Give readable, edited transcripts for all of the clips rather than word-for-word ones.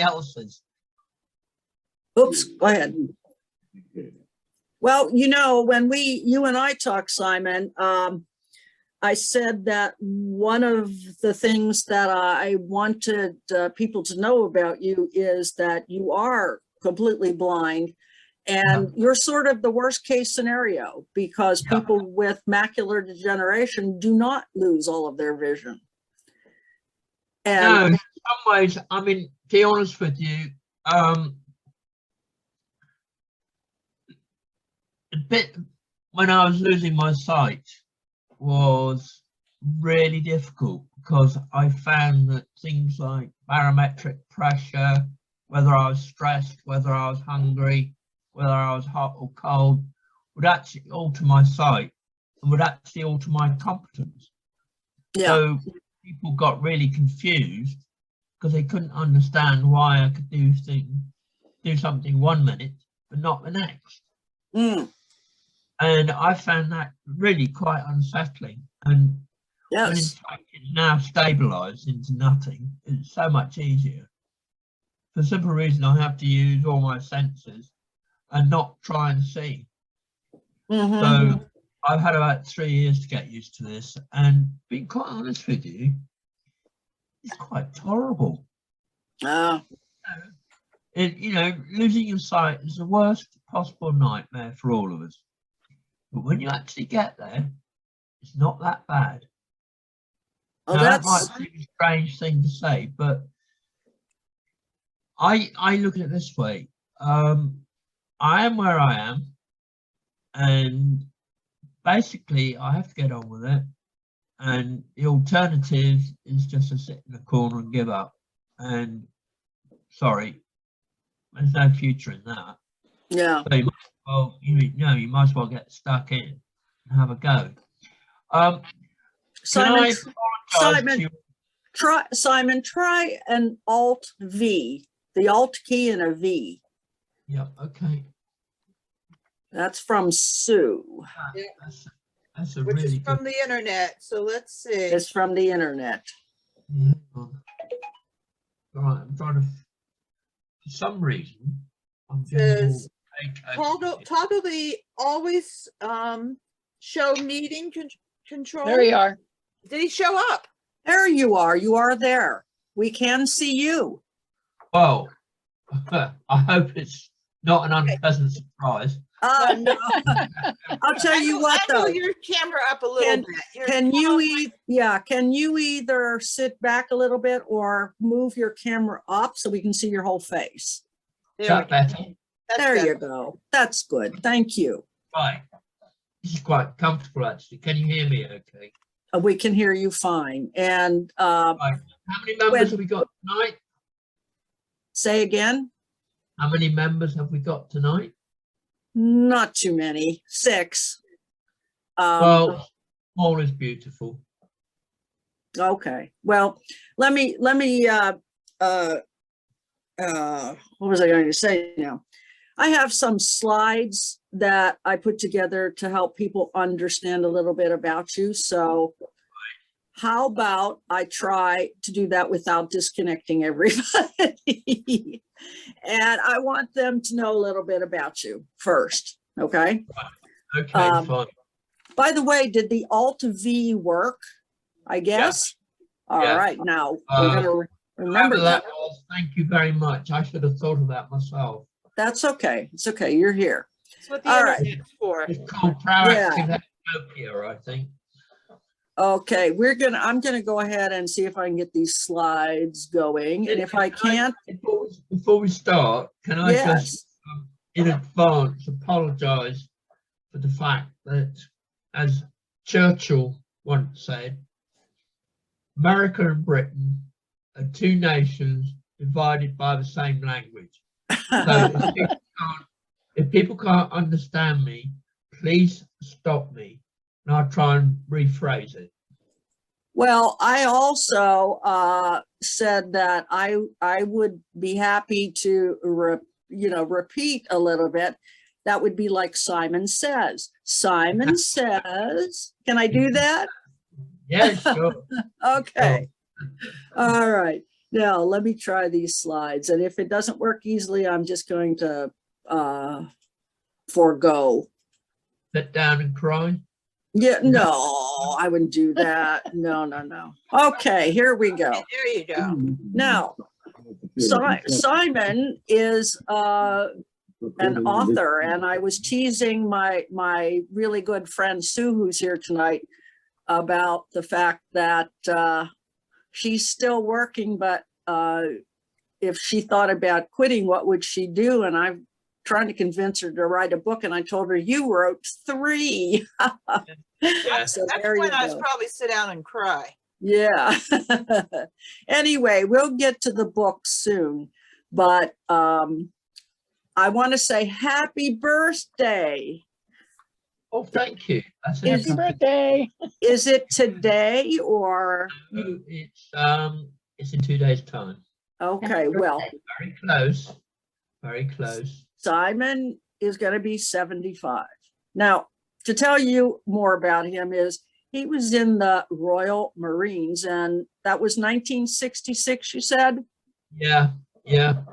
else's. Oops, go ahead. Well, you know, when you and I talked, Simon, I said that one of the things that I wanted people to know about you is that you are completely blind, and you're sort of the worst case scenario, because people with macular degeneration do not lose all of their vision. And no, in some ways, I mean, to be honest with you, a bit when I was losing my sight was really difficult, because I found that things like barometric pressure, whether I was stressed, whether I was hungry, whether I was hot or cold, would actually alter my sight and would actually alter my competence. So people got really confused because they couldn't understand why I could do something 1 minute but not the next. And I found that really quite unsettling. And when in fact it's now stabilized into nothing, it's so much easier. For the simple reason I have to use all my senses and not try and see. So I've had about 3 years to get used to this, and being quite honest with you, it's quite tolerable. You know, losing your sight is the worst possible nightmare for all of us. But when you actually get there, it's not that bad. Now, that might seem a strange thing to say, but I look at it this way. I am where I am, and basically I have to get on with it. And the alternative is just to sit in the corner and give up. And sorry, there's no future in that. So you might as well get stuck in and have a go. Simon, try an Alt V, the Alt key and a V. Yeah, okay. That's from Sue. That's a Which really is good. from the internet. So let's see. It's from the internet. Hang on. All right, I'm trying to. For some reason, I'm says toggle the always show meeting control. There you are. Did he show up? There you are. You are there. We can see you. Well, I hope it's not an unpleasant surprise. No. I'll tell you what, though. Angle your camera up a little bit. Can you either sit back a little bit or move your camera up so we can see your whole face? There you go. That's good. Thank you. Right. This is quite comfortable, actually. Can you hear me okay? We can hear you fine. And right. How many members have we got tonight? Say again? How many members have we got tonight? Not too many. 6. Well, small is beautiful. Okay. Well, let me what was I going to say now? I have some slides that I put together to help people understand a little bit about you. So how about I try to do that without disconnecting everybody? And I want them to know a little bit about you first. Okay. Okay, fine. By the way, did the Alt V work? I guess. Yeah. All right. Now we're going to remember that. Thank you very much. I should have thought of that myself. That's okay. It's okay. You're here. That's what the internet's for. It's called proactive Ethiopia, I think. Okay, I'm gonna go ahead and see if I can get these slides going. And if I can't, before we start, can I just in advance apologize for the fact that, as Churchill once said, America and Britain are two nations divided by the same language. So if people can't understand me, please stop me and I'll try and rephrase it. Well, I also said that I would be happy to repeat a little bit. That would be like Simon says. Simon says, can I do that? Yeah, sure. Okay. All right. Now, let me try these slides. And if it doesn't work easily, I'm just going to forego. Sit down and cry. Yeah, no, I wouldn't do that. No, no, no. Okay, here we go. Okay, there you go. Now, Simon is an author, and I was teasing my really good friend Sue, who's here tonight, about the fact that she's still working, but if she thought about quitting, what would she do? And I'm trying to convince her to write a book, and I told her, you wrote 3. Yeah. So That's there you when I was go. probably sit down and cry. Yeah. Anyway, we'll get to the book soon, but I want to say happy birthday. Oh, thank you. That's Happy interesting. birthday. Is it today or? No, it's in 2 days' time. Okay, well, Very close. Very close. Simon is going to be 75. Now, to tell you more about him is he was in the Royal Marines, and that was 1966, you said? Yeah,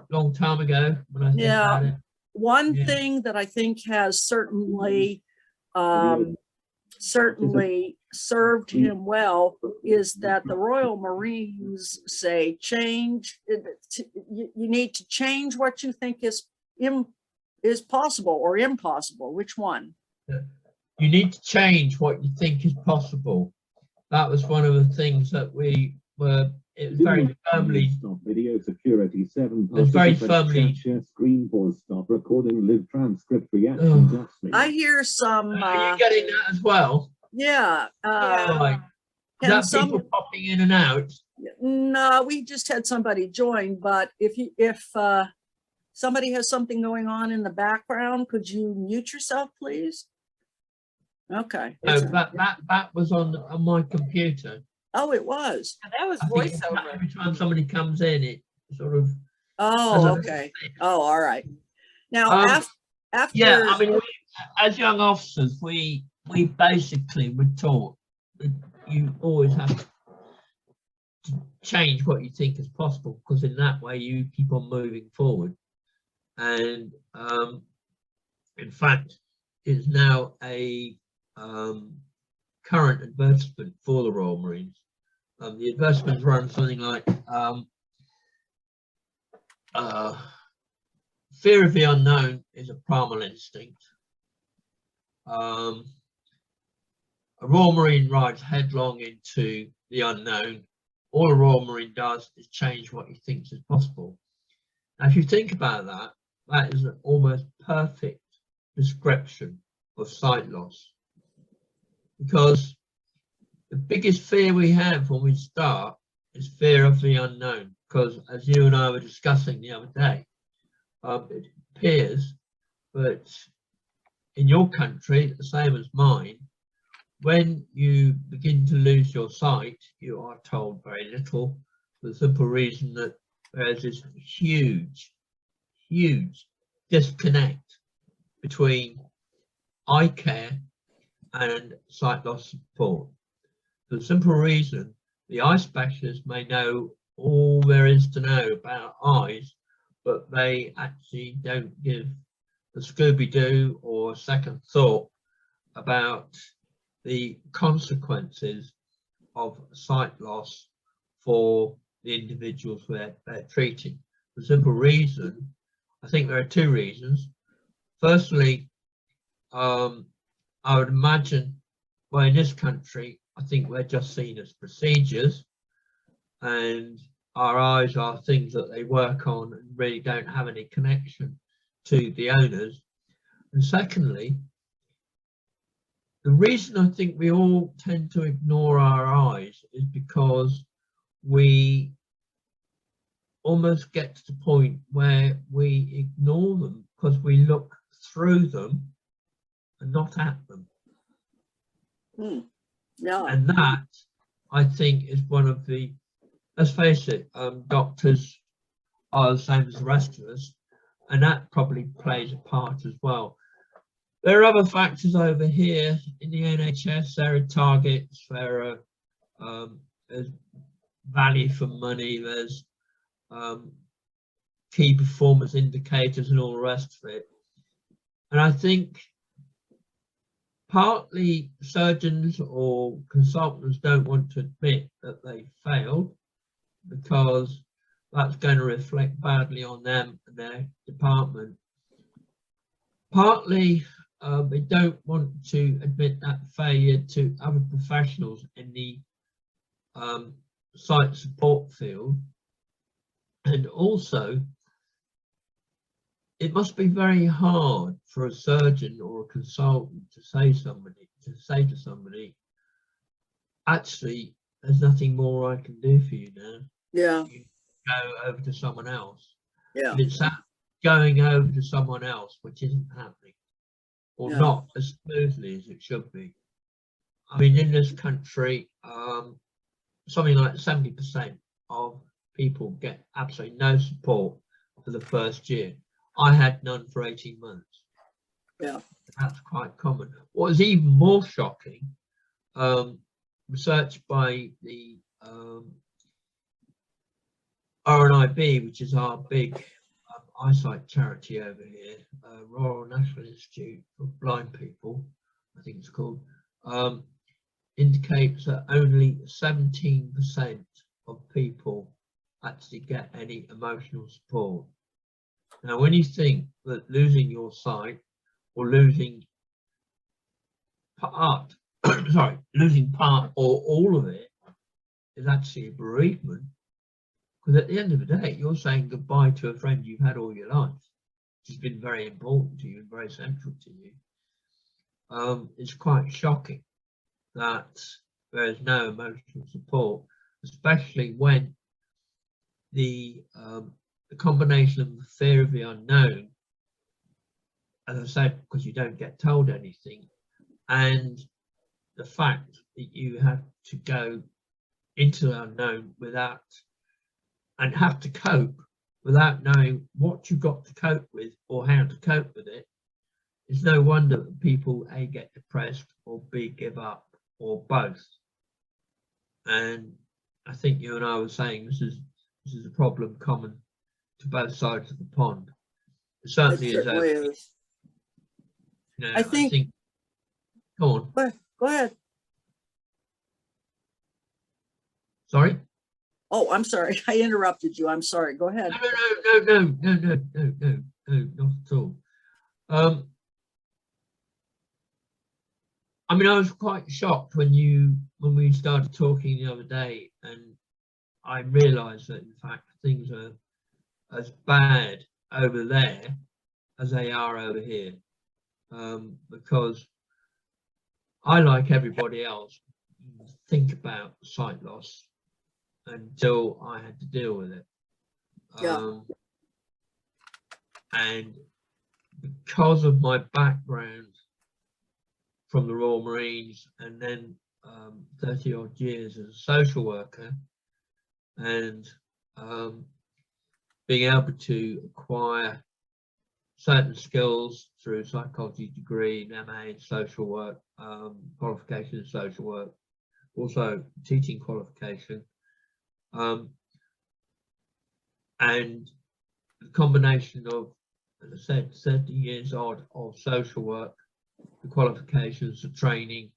long time ago when I think Yeah. about it. One Yeah. thing that I think has certainly served him well is that the Royal Marines say change. You need to change what you think is possible or impossible. Which one? You need to change what you think is possible. That was one of the things that we were. It was very firmly. Stop video security 7. It was very firmly. Share screen pause. Stop recording. Live transcript reaction. I hear some. Are you getting that as well? Yeah. Right. Is and that some, people popping in and out? no, we just had somebody join, but if somebody has something going on in the background, could you mute yourself, please? Okay. No, that was on my computer. Oh, it was. And that was I think voiceover. every time somebody comes in, it sort of. Oh, okay. Oh, all right. Now, after. Yeah, I mean, as young officers, we basically were taught that you always have to change what you think is possible, because in that way you keep on moving forward. And in fact, it's now a current advertisement for the Royal Marines. The advertisements run something like fear of the unknown is a primal instinct. A Royal Marine rides headlong into the unknown. All a Royal Marine does is change what he thinks is possible. Now, if you think about that, that is an almost perfect description of sight loss. Because the biggest fear we have when we start is fear of the unknown. Because as you and I were discussing the other day, it appears that in your country, the same as mine, when you begin to lose your sight, you are told very little, for the simple reason that there's this huge disconnect between eye care and sight loss support. For the simple reason, the eye specialist may know all there is to know about eyes, but they actually don't give a Scooby-Doo or a second thought about the consequences of sight loss for the individuals they're treating. For the simple reason, I think there are 2 reasons. Firstly, I would imagine, well, in this country, I think we're just seen as procedures, and our eyes are things that they work on and really don't have any connection to the owners. And secondly, the reason I think we all tend to ignore our eyes is because we almost get to the point where we ignore them because we look through them and not at them. Yeah. And that, I think, is one of the, let's face it, doctors are the same as the rest of us, and that probably plays a part as well. There are other factors over here in the NHS. There are targets, there are there's value for money, there's key performance indicators and all the rest of it. And I think partly surgeons or consultants don't want to admit that they failed because that's going to reflect badly on them and their department. Partly they don't want to admit that failure to other professionals in the site support field. And also, it must be very hard for a surgeon or a consultant to say to somebody, actually, there's nothing more I can do for you now. Yeah. You go over to someone else. Yeah. And it's that going over to someone else which isn't happening, or Yeah. not as smoothly as it should be. I mean, in this country, something like 70% of people get absolutely no support for the first year. I had none for 18 months. Yeah. That's quite common. What is even more shocking, research by the RNIB, which is our big eyesight charity over here, Royal National Institute for Blind People, I think it's called, indicates that only 17% of people actually get any emotional support. Now, when you think that losing your sight or losing part, losing part or all of it is actually a bereavement, because at the end of the day, you're saying goodbye to a friend you've had all your life, which has been very important to you and very central to you. It's quite shocking that there is no emotional support, especially when the combination of the fear of the unknown, as I said, because you don't get told anything, and the fact that you have to go into the unknown without, and have to cope without knowing what you've got to cope with or how to cope with it. It's no wonder that people A, get depressed, or B, give up, or both. And I think you and I were saying this is a problem common to both sides of the pond. It certainly is. You know, I think go on. Go ahead. Sorry? Oh, I'm sorry. I interrupted you. I'm sorry. Go ahead. No, not at all. I mean, I was quite shocked when we started talking the other day, and I realised that in fact things are as bad over there as they are over here, because I, like everybody else, think about sight loss until I had to deal with it. Yeah. And because of my background from the Royal Marines and then 30 odd years as a social worker, and being able to acquire certain skills through psychology degree, an MA in social work, qualification in social work, also teaching qualification, and the combination of, as I said, 30 years odd of social work, the qualifications, the training,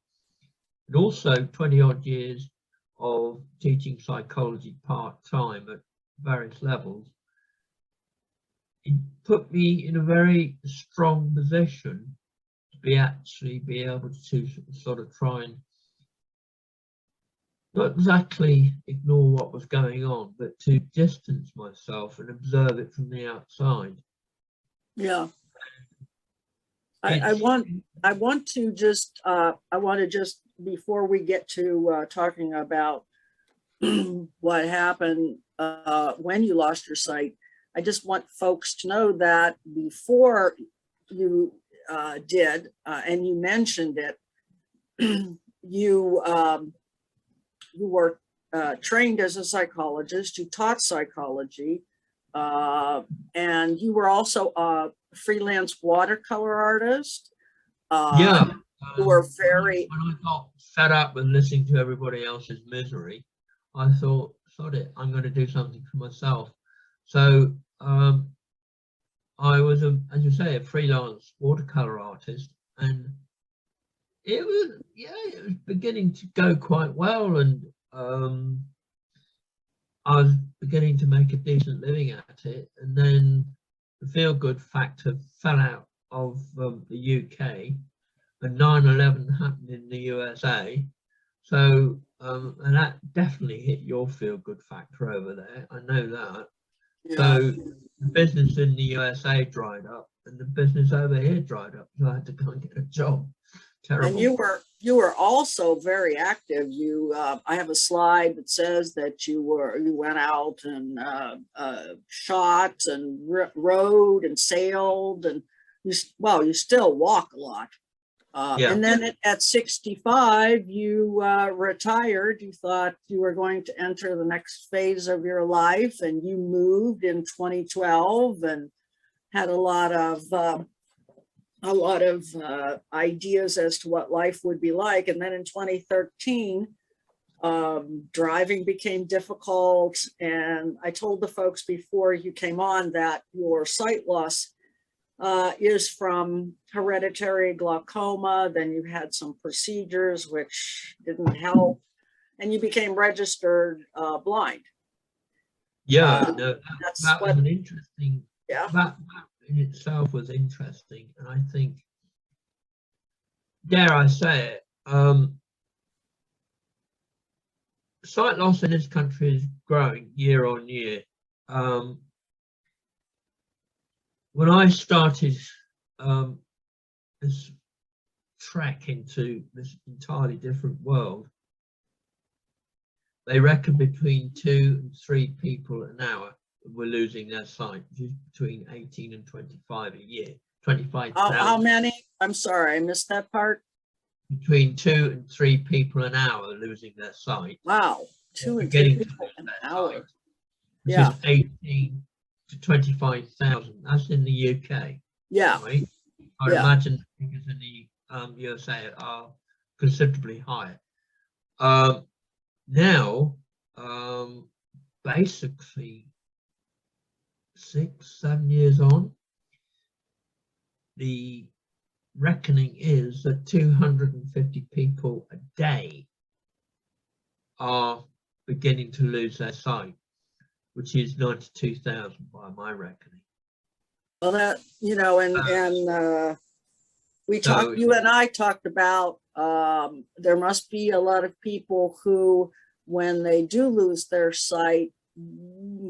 and also 20 odd years of teaching psychology part-time at various levels, it put me in a very strong position to be able to sort of try and not exactly ignore what was going on, but to distance myself and observe it from the outside. Yeah. I want to just before we get to talking about what happened when you lost your sight, I just want folks to know that before you did, and you mentioned it, you were trained as a psychologist, you taught psychology, and you were also a freelance watercolor artist. Yeah. You were very... When I got fed up with listening to everybody else's misery, I thought, sod it, I'm going to do something for myself. So I was, as you say, a freelance watercolor artist, and it was, yeah, it was beginning to go quite well, and I was beginning to make a decent living at it. And then the feel-good factor fell out of the UK, and 9/11 happened in the USA. So, and that definitely hit your feel-good factor over there. I know that. Yeah. So the business in the USA dried up, and the business over here dried up. So I had to go and get a job. Terrible. And you were also very active. You, I have a slide that says that you went out and shot and rode and sailed, and you still walk a lot. Yeah. And then at 65, you retired. You thought you were going to enter the next phase of your life, and you moved in 2012 and had a lot of ideas as to what life would be like. And then in 2013, driving became difficult. And I told the folks before you came on that your sight loss is from hereditary glaucoma. Then you had some procedures which didn't help, and you became registered blind. Yeah, no, That's that was what, an interesting, yeah. that in itself was interesting. And I think, dare I say it, sight loss in this country is growing year on year. When I started this trek into this entirely different world, they reckon between 2 and 3 people an hour were losing their sight, which is between 18 and 25 a year. 25,000. How many? I'm sorry, I missed that part. Between 2 and 3 people an hour losing their sight. Wow, 2 and 3 Beginning to people lose an their hour. sight, which Yeah. is 18 to 25,000. That's in the UK. Yeah, Right? I'd Yeah. imagine the figures in the USA are considerably higher. Now, basically 6, 7 years on, the reckoning is that 250 people a day are beginning to lose their sight, which is 92,000 by my reckoning. well, that, you know, and we talked, you and I talked about there must be a lot of people who, when they do lose their sight,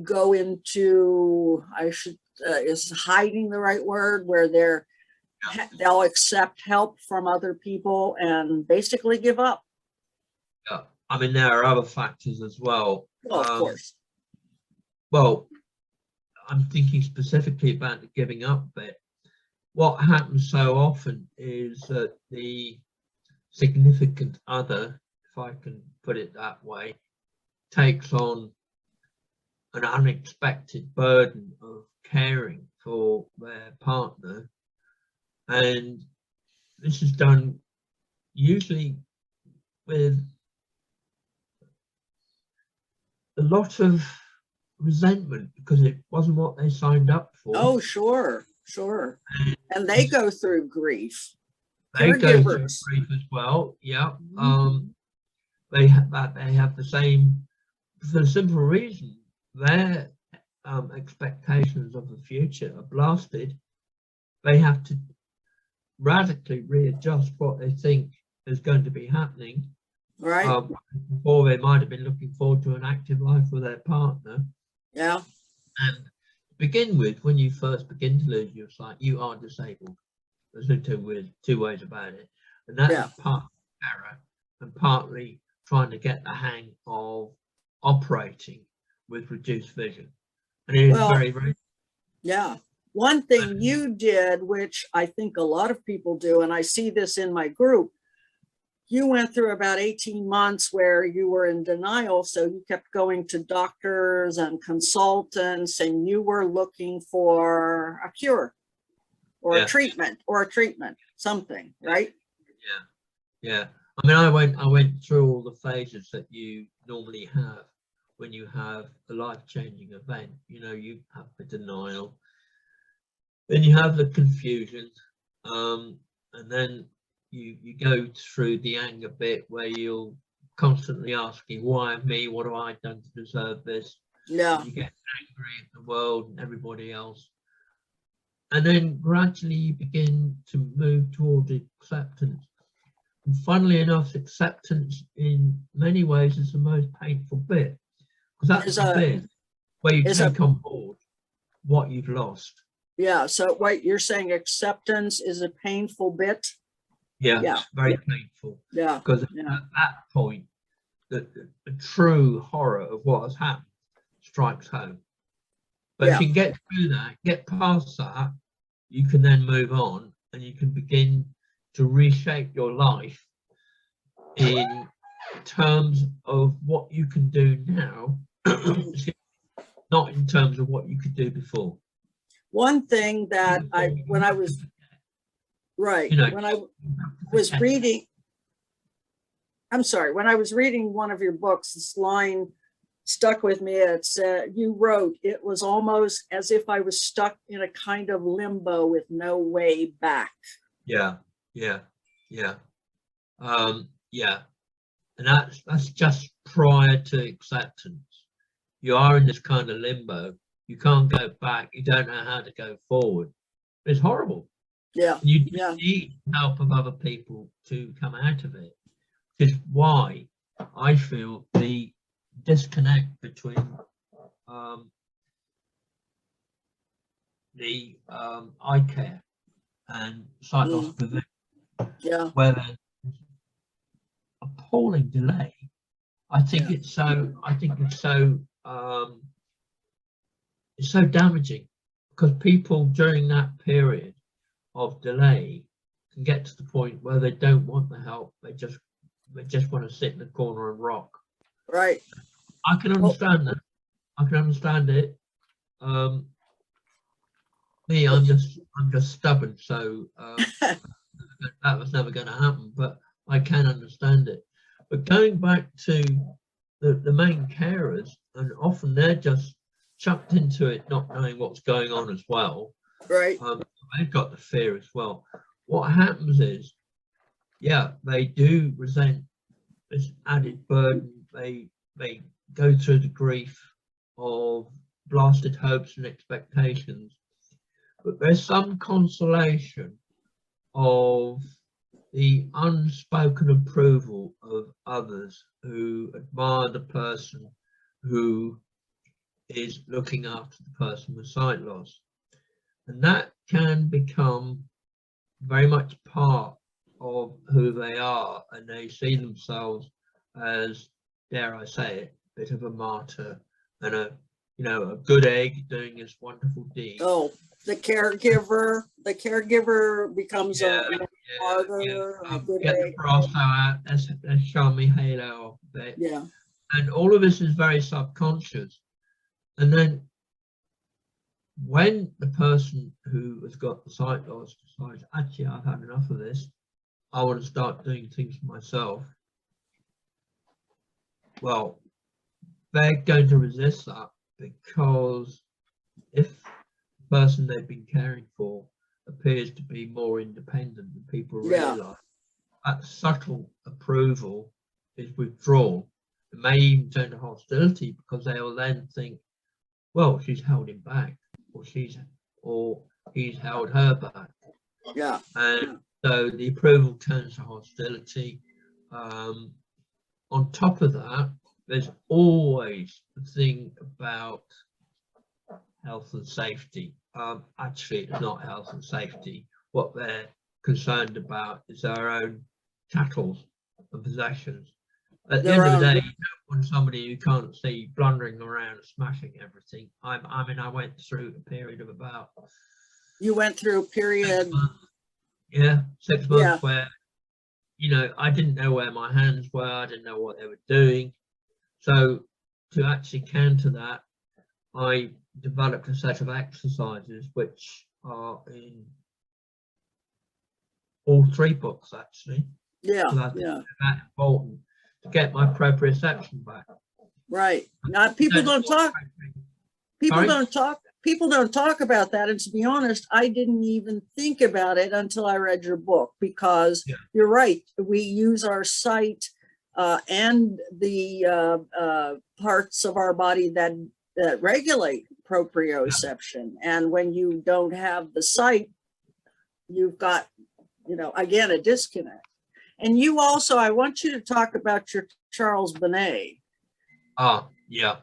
go into, is hiding the right word, where they'll accept help from other people and basically give up. Yeah, I mean, there are other factors as well. Well, of course. Well, I'm thinking specifically about the giving up bit. What happens so often is that the significant other, if I can put it that way, takes on an unexpected burden of caring for their partner. And this is done usually with a lot of resentment because it wasn't what they signed up for. Oh, sure. And they go through grief. They go through Caregivers. grief as well. Yeah. They have the same, for the simple reason their expectations of the future are blasted. They have to radically readjust what they think is going to be happening. Right. Before they might have been looking forward to an active life with their partner. Yeah. And to begin with, when you first begin to lose your sight, you are disabled. There's no two ways about it. And that's part of terror and partly trying to get the hang of operating with reduced vision. And it is very, very... Yeah. One thing you did, which I think a lot of people do, and I see this in my group, you went through about 18 months where you were in denial. So you kept going to doctors and consultants, and you were looking for a cure or a treatment, something, right? Yeah. I mean, I went through all the phases that you normally have when you have a life-changing event. You know, you have the denial, then you have the confusion, and then you go through the anger bit where you're constantly asking, why me? What have I done to deserve this? Yeah. You get angry at the world and everybody else. And then gradually you begin to move towards acceptance. And funnily enough, acceptance in many ways is the most painful bit, because that's the bit where you take on board what you've lost. Yeah. So wait, you're saying acceptance is a painful bit? Yeah, Yeah. it's very painful. Yeah. Because Yeah. at that point, the true horror of what has happened strikes home. But if you can get through that, get past that, you can then move on and you can begin to reshape your life in terms of what you can do now, not in terms of what you could do before. One thing that when I was reading, I'm sorry, when I was reading one of your books, this line stuck with me. It said, you wrote, it was almost as if I was stuck in a kind of limbo with no way back. Yeah. And that's just prior to acceptance. You are in this kind of limbo. You can't go back. You don't know how to go forward. It's horrible. Yeah. And you need help of other people to come out of it. Which is why I feel the disconnect between the eye care and sight loss prevention, where there's appalling delay. I think it's so damaging, because people during that period of delay can get to the point where they don't want the help. They just want to sit in the corner and rock. Right. I can understand that. I can understand it. Me, I'm just stubborn, so that was never going to happen. But I can understand it. But going back to the main carers, and often they're just chucked into it, not knowing what's going on as well. Right. They've got the fear as well. What happens is, they do resent this added burden. They go through the grief of blasted hopes and expectations, but there's some consolation of the unspoken approval of others who admire the person who is looking after the person with sight loss. And that can become very much part of who they are, and they see themselves as, dare I say it, a bit of a martyr and a good egg doing this wonderful deed. Oh, the caregiver becomes a martyr. Get the brass out, let's show me halo off a bit. Yeah. And all of this is very subconscious. And then when the person who has got the sight loss decides, actually, I've had enough of this, I want to start doing things for myself, well, they're going to resist that, because if the person they've been caring for appears to be more independent than people realise, that subtle approval is withdrawn. It may even turn to hostility, because they will then think, well, she's held him back, or he's held her back. Yeah. And so the approval turns to hostility. On top of that, there's always the thing about health and safety. Actually, it's not health and safety. What they're concerned about is their own tackles and possessions. At the end of the day, you don't want somebody who can't see blundering around and smashing everything. I went through a period of about... You went through a period... 6 months where, I didn't know where my hands were. I didn't know what they were doing. So to actually counter that, I developed a set of exercises which are in all 3 books, actually. Yeah. So I think they're that important to get my proprioception back. Right. Not people don't talk. People Sorry? don't talk. People don't talk about that. And to be honest, I didn't even think about it until I read your book, because Yeah. you're right. We use our sight and the parts of our body that regulate proprioception. And when you don't have the sight, you've got, again, a disconnect. And you also, I want you to talk about your Charles Bonnet. Yeah.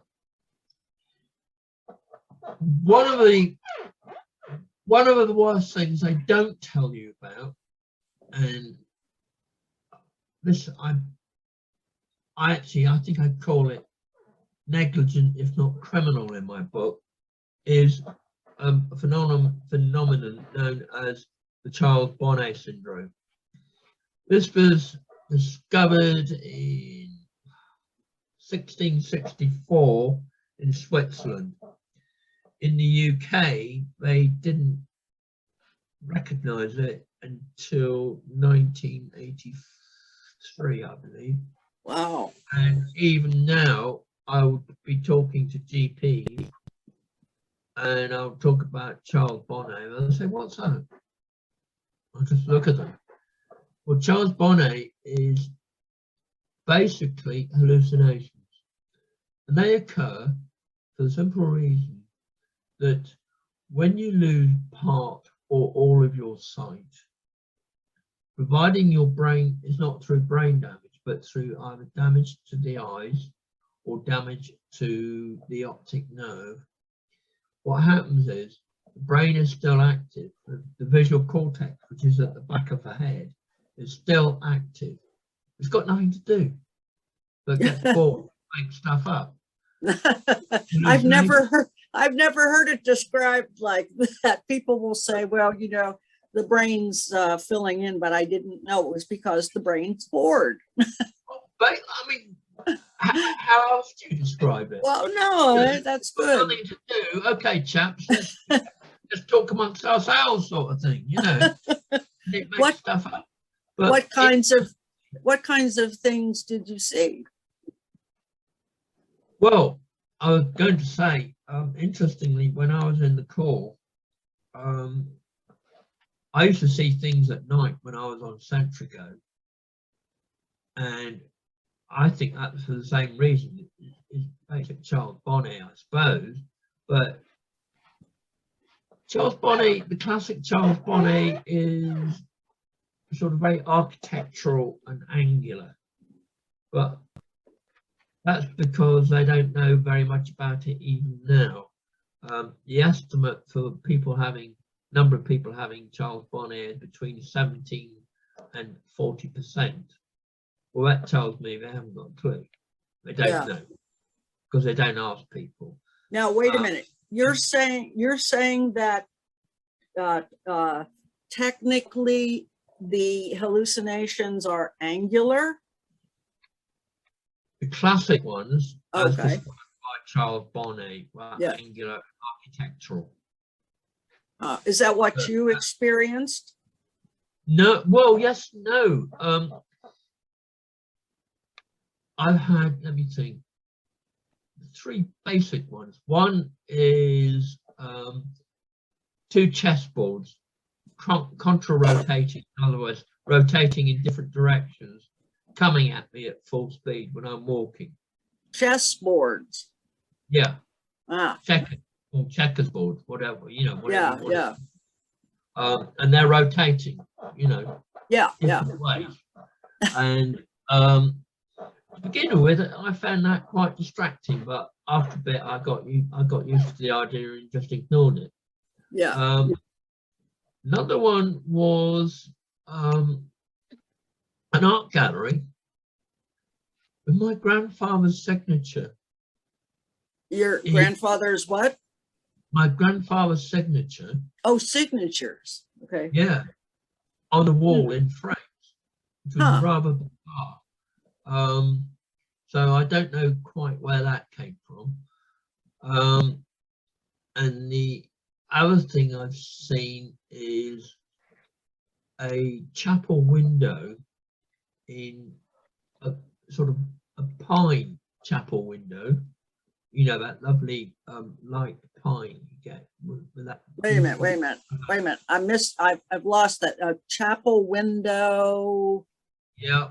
One of the worst things they don't tell you about, and this I think I call it negligent, if not criminal, in my book, is a phenomenon known as the Charles Bonnet syndrome. This was discovered in 1664 in Switzerland. In the UK, they didn't recognize it until 1983, I believe. Wow. And even now, I would be talking to GPs and I'll talk about Charles Bonnet, and they'll say, "What's that?" I'll just look at them. Well, Charles Bonnet is basically hallucinations, and they occur for the simple reason that when you lose part or all of your sight, providing your brain is not through brain damage, but through either damage to the eyes or damage to the optic nerve, what happens is the brain is still active. The visual cortex, which is at the back of the head, is still active. It's got nothing to do but get bored, make stuff up. I've never heard it described like that. People will say, well, the brain's filling in, but I didn't know it was because the brain's bored. But I mean, how else do you describe it? Well, no, that's good. Nothing to do. Okay, chaps, let's talk amongst ourselves, sort of thing. It makes stuff up. But What kinds of things did you see? Well, I was going to say, interestingly, when I was in the Corps, I used to see things at night when I was on sentry go, and I think that was for the same reason. It's basically Charles Bonnet, I suppose, but Charles Bonnet, the classic Charles Bonnet, is sort of very architectural and angular, but that's because they don't know very much about it even now. The estimate for number of people having Charles Bonnet is between 17 and 40%. Well, that tells me they haven't got a clue. They don't know because they don't ask people. Now, wait a minute. You're saying that technically the hallucinations are angular? The classic ones, as Okay. described by Charles Bonnet, were angular architectural. Is that what you experienced? No, well, yes, no. I've had, let me think, three basic ones. One is two chessboards contra-rotating, in other words, rotating in different directions, coming at me at full speed when I'm walking. Chessboards. Yeah. Checkers or checkers board, whatever, whatever. Yeah. And they're rotating, Yeah. different ways. And to begin with, I found that quite distracting, but after a bit, I got used to the idea and just ignored it. Yeah. Another one was an art gallery with my grandfather's signature. Your grandfather's what? My grandfather's signature. Oh, signatures. Okay. Yeah, on the wall in frames, which was rather bizarre. So I don't know quite where that came from. And the other thing I've seen is a chapel window in a sort of a pine chapel window. You know, that lovely light pine you get with that. Wait a minute. I've lost that. A chapel window. Yeah,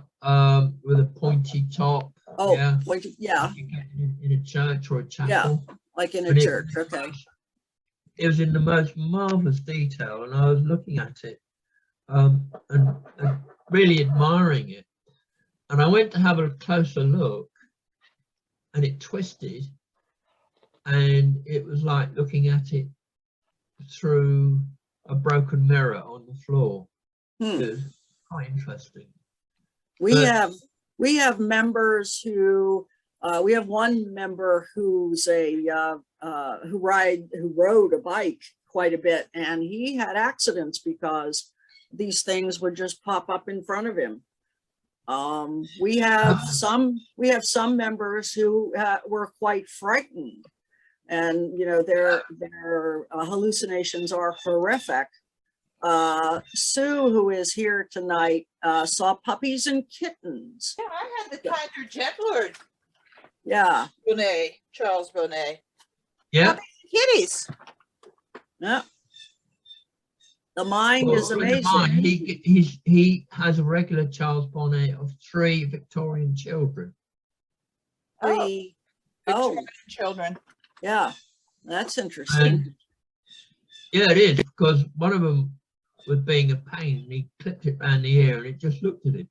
with a pointy top. Oh, yeah, yeah, you get in a church or a chapel. like in a But church. Okay. It was in the most marvelous detail, and I was looking at it and really admiring it. And I went to have a closer look, and it twisted, and it was like looking at it through a broken mirror on the floor. It was quite interesting. We have members who we have one member who's who rode a bike quite a bit, and he had accidents because these things would just pop up in front of him. We have some members who were quite frightened, and you know their hallucinations are horrific. Sue, who is here tonight, saw puppies and kittens. Yeah, I had the Tiger Jetlord. Yeah. Charles Bonnet. Yeah. Puppies and kitties. Yeah. The mind Well, is bear in mind, amazing. he has a regular Charles Bonnet of 3 Victorian children. Oh, Victorian children. yeah, that's interesting. And yeah, it is, because one of them was being a pain, and he clipped it around the ear, and it just looked at him.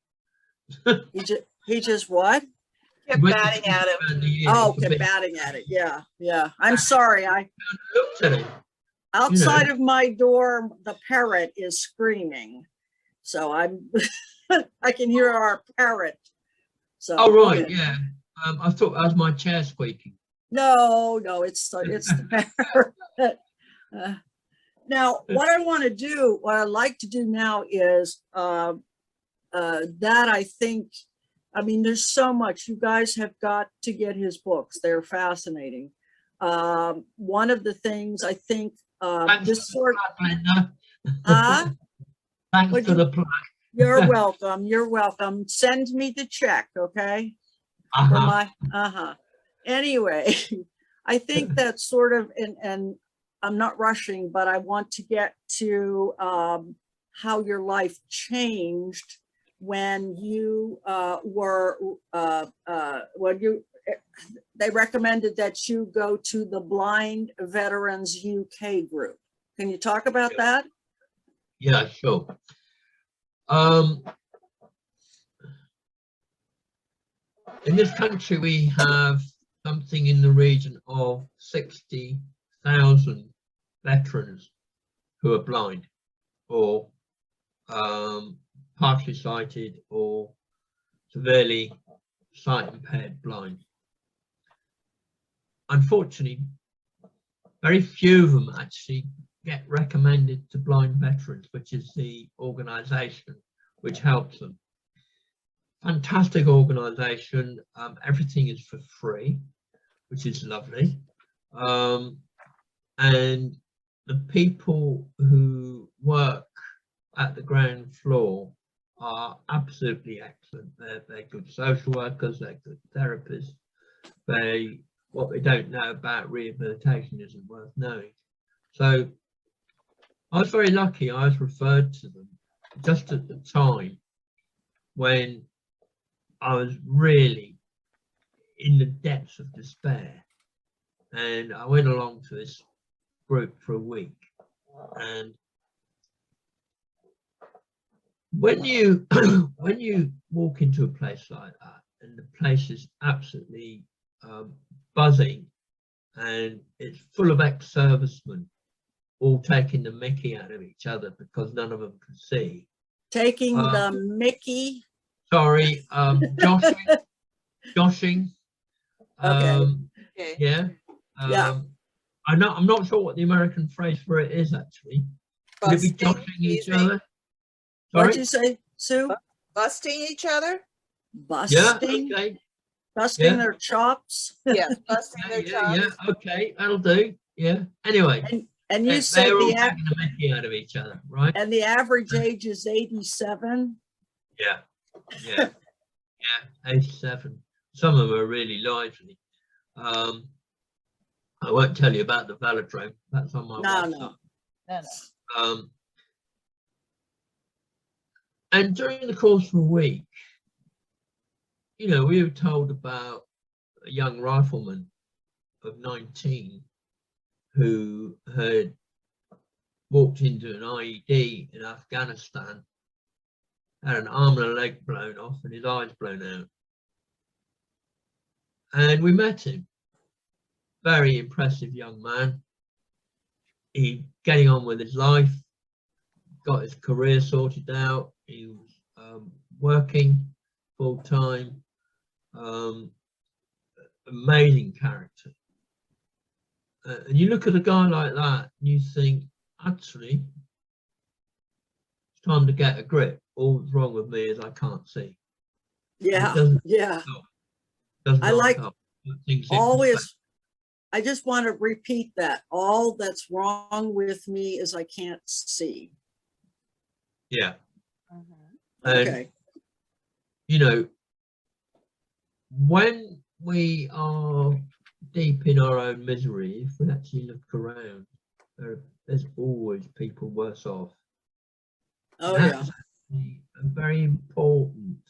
He just what? Kept batting at him. Oh, kept batting at it. Yeah, yeah. I'm sorry. I looked at him. outside of my door, the parrot is screaming, so I'm I can hear our parrot. So. Oh right, yeah. I thought that was my chair squeaking. No, it's the parrot. Now, what I want to do, what I'd like to do now is that I think, I mean, there's so much. You guys have got to get his books. They're fascinating. One of the things I think this sort of Thanks Would for you- the plug. you're welcome. You're welcome. Send me the check, okay? For my Anyway, I think that's sort of, and I'm not rushing, but I want to get to how your life changed when you they recommended that you go to the Blind Veterans UK group. Can you talk about that? Yeah, sure. In this country, we have something in the region of 60,000 veterans who are blind or partially sighted or severely sight impaired blind. Unfortunately, very few of them actually get recommended to Blind Veterans, which is the organisation which helps them. Fantastic organisation. Everything is for free, which is lovely. And the people who work at the ground floor are absolutely excellent. They're good social workers, they're good therapists. What they don't know about rehabilitation isn't worth knowing. So I was very lucky. I was referred to them just at the time when I was really in the depths of despair, and I went along to this group for a week. And when you when you walk into a place like that, and the place is absolutely buzzing, and it's full of ex-servicemen all taking the mickey out of each other because none of them can see. Taking the mickey. Sorry, joshing. Okay. Yeah. Yeah. I'm not sure what the American phrase for it is actually. Would it be joshing each other? What'd Sorry? you say, Sue? Busting each other? Yeah, Busting? okay. Busting Yeah. their chops? Yes, busting their chops. Yeah, okay, that'll do. Yeah. Anyway, And you said they're all taking the mickey out of each other, right? and the average age is 87? Yeah. 87. Some of them are really lively. I won't tell you about the velodrome. That's on my website. No. No. And during the course of a week, you know, we were told about a young rifleman of 19 who had walked into an IED in Afghanistan, had an arm and a leg blown off and his eyes blown out. And we met him. Very impressive young man. He getting on with his life, got his career sorted out. He was working full time. Amazing character. And you look at a guy like that and you think, actually, it's time to get a grip. All that's wrong with me is I can't see. Yeah, Doesn't I like help. Things in always, perspective. I just want to repeat that. All that's wrong with me is I can't see. Yeah. Mhm. And, Okay. you know, when we are deep in our own misery, if we actually look around, there's always people worse off. Oh, yeah. That's actually a very important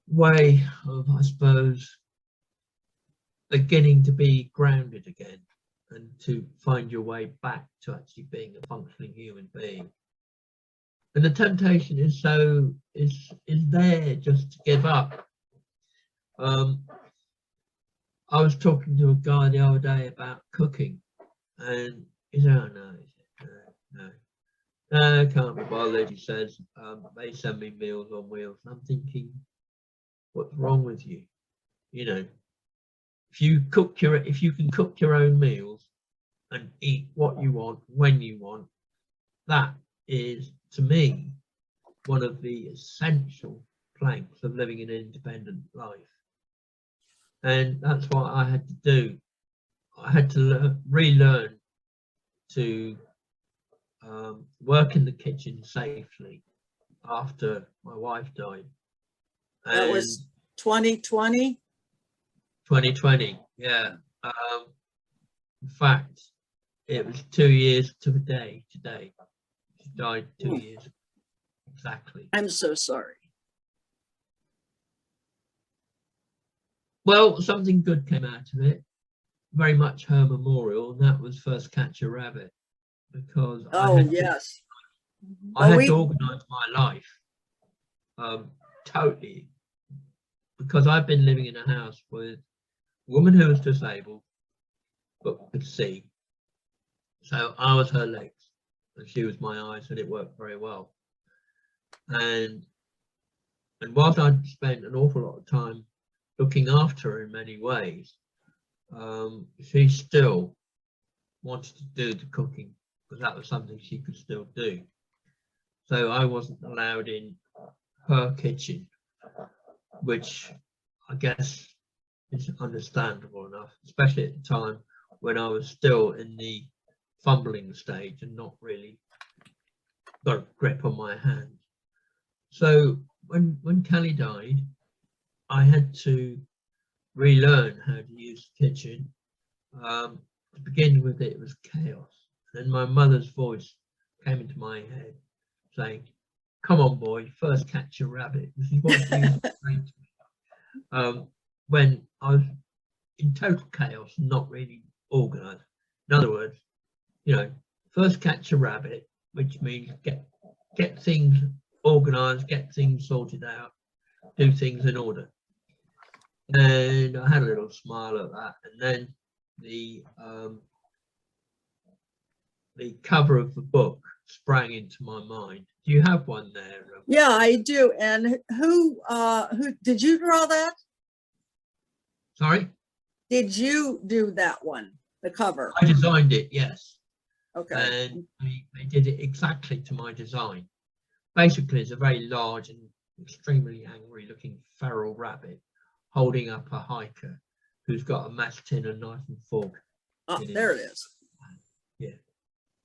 way of, I suppose, beginning to be grounded again and to find your way back to actually being a functioning human being. And the temptation is there just to give up. I was talking to a guy the other day about cooking, and he said, "Oh no, I can't be bothered." He says, "They send me Meals on Wheels." And I'm thinking, what's wrong with you? You know, if you can cook your own meals and eat what you want when you want, that is, to me, one of the essential planks of living an independent life. And that's what I had to do. I had to relearn to work in the kitchen safely after my wife died. That And was 2020. 2020, yeah. In fact, it was 2 years to the day today. She died 2 years ago, exactly. I'm so sorry. Well, something good came out of it, very much her memorial, and that was First Catch a Rabbit, because Oh, yes. I had we- to organise my life totally, because I've been living in a house with a woman who was disabled but could see. So I was her legs and she was my eyes, and it worked very well. And whilst I'd spent an awful lot of time looking after her in many ways, she still wanted to do the cooking because that was something she could still do. So I wasn't allowed in her kitchen, which I guess is understandable enough, especially at the time when I was still in the fumbling stage and not really got a grip on my hand. So when Kelly died, I had to relearn how to use the kitchen. To begin with, it was chaos. Then my mother's voice came into my head saying, "Come on, boy, first catch a rabbit." This is what she used to say to me. When I was in total chaos and not really organised. In other words, you know, first catch a rabbit, which means get things organised, get things sorted out, do things in order. And I had a little smile at that. And then the cover of the book sprang into my mind. Do you have one there? Yeah, I do. And who did you draw that? Sorry? Did you do that one, the cover? I designed it, yes. Okay. And they did it exactly to my design. Basically, it's a very large and extremely angry looking feral rabbit holding up a hiker who's got a mess tin, a knife and fork. Oh, there it is. Yeah.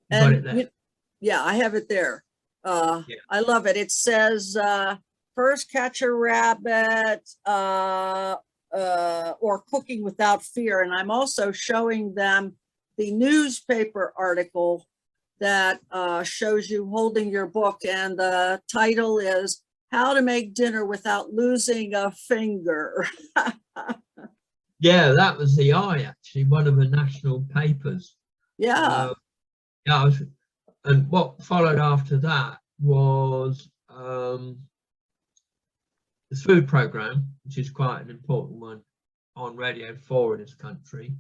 And yeah, I have it there. Yeah. I love it. It says, First Catch a Rabbit, or Cooking Without Fear. And I'm also showing them the newspaper article that shows you holding your book, and the title is How to Make Dinner Without Losing a Finger. Yeah, that was the eye, actually, one of the national papers. Yeah, Yeah, and what followed after that was the food program, which is quite an important one on Radio 4 in this country,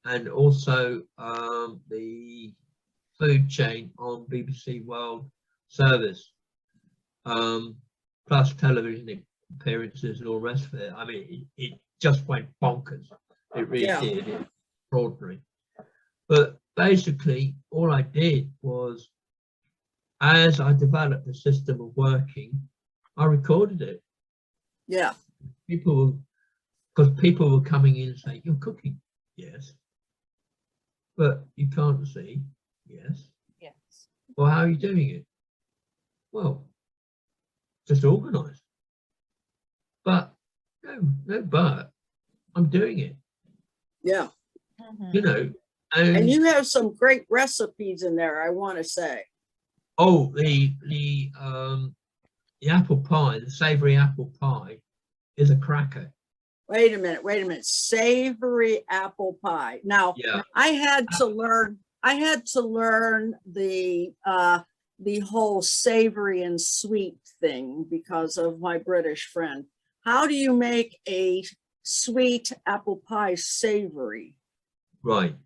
and also the food chain on BBC World Service, plus television appearances and all the rest of it. I mean, it just went bonkers. It really Yeah. did. It was extraordinary. But basically, all I did was, as I developed the system of working, I recorded it. yeah, Because people were coming in and saying, "You're cooking," yes, but you can't see, yes. Yes. Well, how are you doing it? Well, just organised. But but I'm doing it, yeah. you know. And you have some great recipes in there, I want to say. Oh, the apple pie, the savoury apple pie, is a cracker. Wait a minute. Savory apple pie. Now, Yeah. I had to learn the whole savory and sweet thing because of my British friend. How do you make a sweet apple pie savory? Right.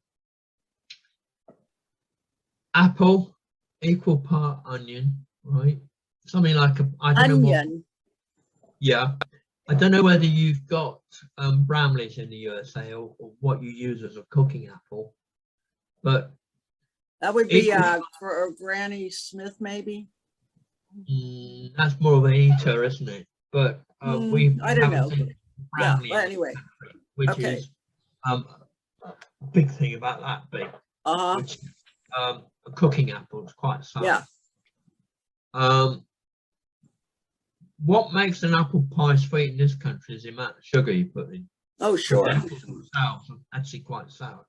Apple, equal part onion, right? Something like I don't know what. Onion. Yeah. I don't know whether you've got Bramleys in the USA or what you use as a cooking apple, but That would be Equal- for Granny Smith, maybe. that's more of an eater, isn't it? But we I don't have a know. thing, Yeah, Bramley, but anyway. which Okay. is a big thing about that bit, which a cooking apple is quite sour. Yeah. What makes an apple pie sweet in this country is the amount of sugar you put in. Oh, sure. The apples themselves are actually quite sour.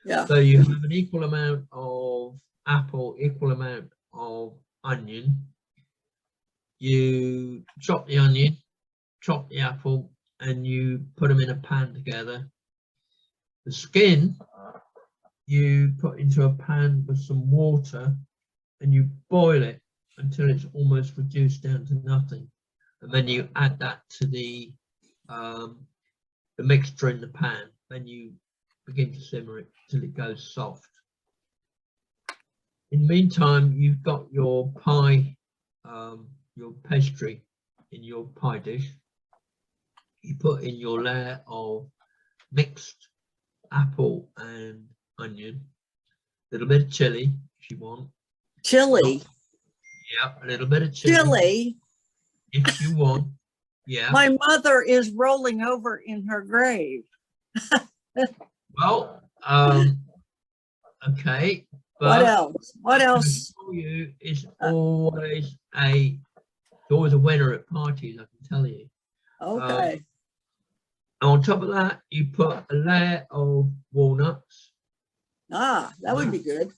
Yeah. So you have an equal amount of apple, equal amount of onion. You chop the onion, chop the apple, and you put them in a pan together. The skin you put into a pan with some water, and you boil it until it's almost reduced down to nothing. And then you add that to the mixture in the pan. Then you begin to simmer it till it goes soft. In the meantime, you've got your pie, your pastry in your pie dish. You put in your layer of mixed apple and onion, a little bit of chili if you want. Chili. Yeah, a little bit of chili. Chili. If you want. Yeah. My mother is rolling over in her grave. Well, okay. But What else? What I can else? assure you, it's always a winner at parties, I can tell you. Okay. On top of that, you put a layer of walnuts, That would be good.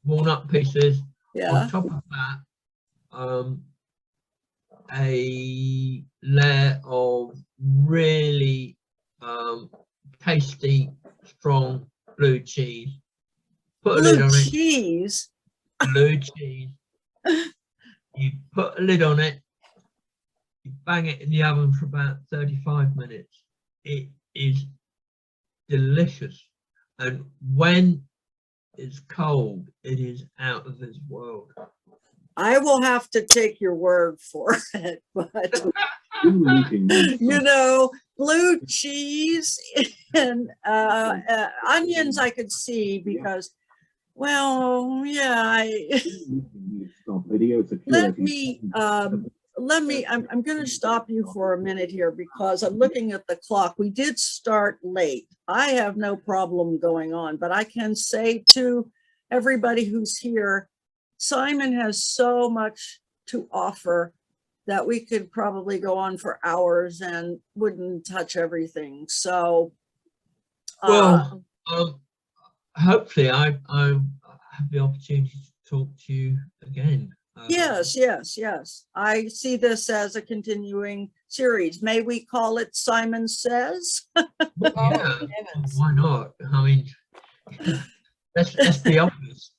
walnut pieces. Yeah. On top of that, a layer of really tasty, strong blue cheese. Put a lid Blue on it. cheese. Blue cheese. You put a lid on it. You bang it in the oven for about 35 minutes. It is delicious, and when it's cold, it is out of this world. I will have to take your word for it, but Eating you know, blue cheese and onions I could see because, well, yeah, Stop video let security. me, I'm going to stop you for a minute here because I'm looking at the clock. We did start late. I have no problem going on, but I can say to everybody who's here, Simon has so much to offer that we could probably go on for hours and wouldn't touch everything. So, Well, hopefully I have the opportunity to talk to you again. yes, yes, yes. I see this as a continuing series. May we call it Simon Says? Well, Oh, yeah, heavens. why not? I mean, let's be honest.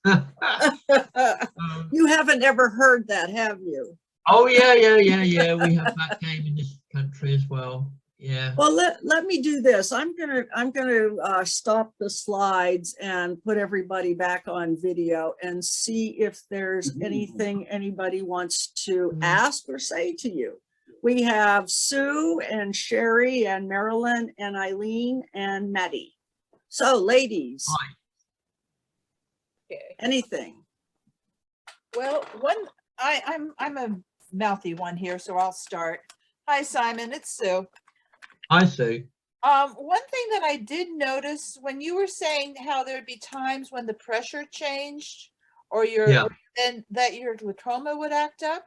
You haven't ever heard that, have you? Oh yeah. We have that game in this country as well. Yeah. Well, let me do this. I'm gonna stop the slides and put everybody back on video and see if there's anything anybody wants to ask or say to you. We have Sue and Sherry and Marilyn and Eileen and Maddie. So, ladies, Hi. Okay. anything? Well, I'm a mouthy one here, so I'll start. Hi, Simon. It's Sue. I see. One thing that I did notice when you were saying how there'd be times when the pressure changed, or Yeah. and that your glaucoma would act up.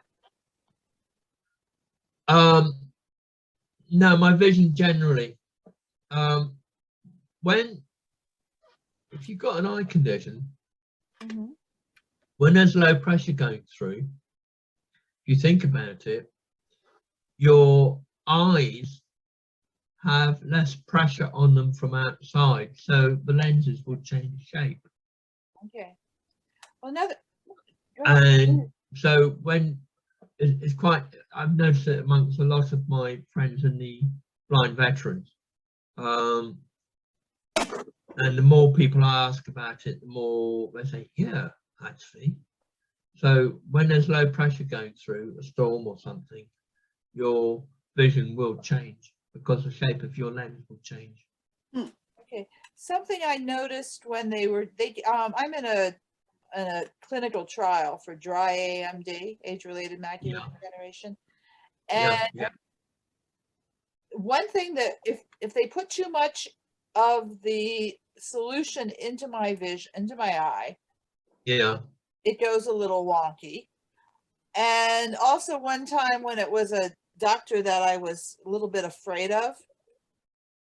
No, my vision generally. If you've got an eye condition, Mm-hmm. when there's low pressure going through, if you think about it, your eyes have less pressure on them from outside, so the lenses will change shape. Okay. Well, now that And so when it's quite, I've noticed it amongst a lot of my friends and the blind veterans. And the more people I ask about it, the more they say, yeah, actually. So when there's low pressure going through a storm or something, your vision will change because the shape of your lens will change. Okay. Something I noticed when I'm in a clinical trial for dry AMD, age-related macular degeneration, and Yeah. one thing that if they put too much of the solution into my eye, Yeah. it goes a little wonky. And also one time when it was a doctor that I was a little bit afraid of,